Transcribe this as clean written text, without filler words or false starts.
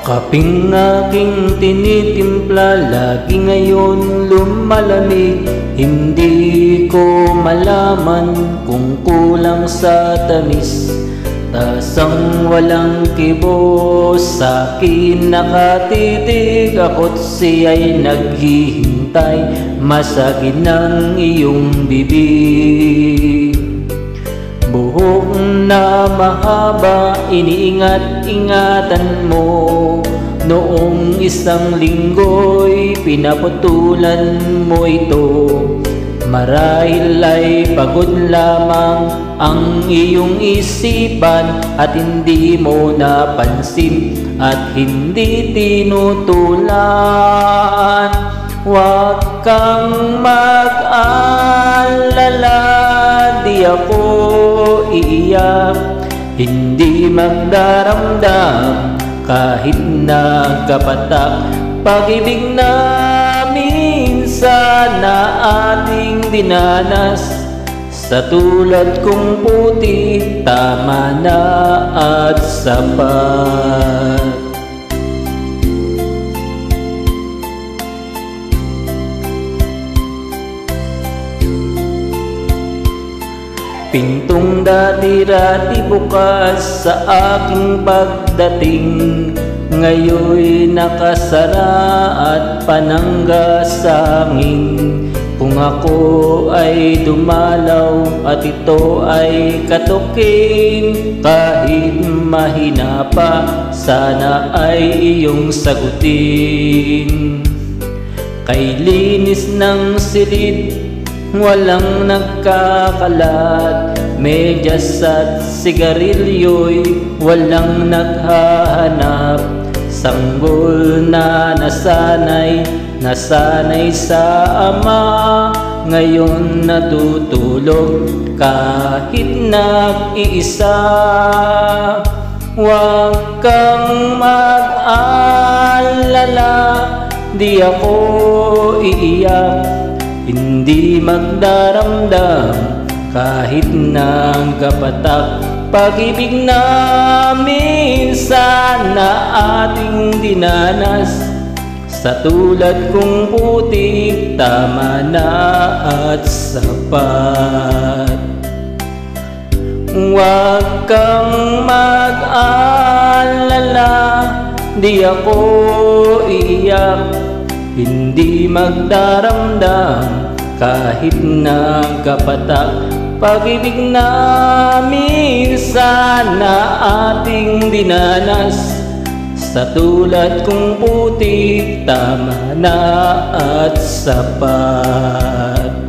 Kaping aking tinitimpla, lagi ngayon lumalamig. Hindi ko malaman kung kulang sa tamis. Tasang walang kibos, sa'kin nakatitig. Ako't siya'y naghihintay, masagin ng iyong bibig. Buhok na mahaba, iniingat-ingatan mo. Noong isang linggo'y pinaputulan mo ito. Marahil ay pagod lamang ang iyong isipan at hindi mo napansin at hindi tinutulan. Huwag kang mag-alala, di ako iiyak, hindi magdaramdam kahit nagkapatak. Pag-ibig namin sana ating dinanas, sa tulad kong puti, tama na at sapat. Pintong dati-rati bukas sa aking pagdating, ngayoy nakasara at panangga sa hangin. Kung ako ay dumalaw at ito ay katukin, kahit mahina pa, sana ay iyong sagutin. Kay linis ng silid, walang nagkakalat, medyas at sigarilyo'y walang naghahanap. Sanggol na nasanay sa ama, ngayon natutulog kahit nag-iisa. Huwag kang mag-alala, di ako iiyak, hindi magdaramdam kahit nagkapatak. Pag-ibig namin sana ating dinanas, sa tulad kong putik, tama na at sapat. Huwag kang mag-alala, di ako iiyak, hindi magdaramdam kahit nagkapatak. Pag-ibig namin sana ating dinanas, sa tulad kong putik, tama na at sapat.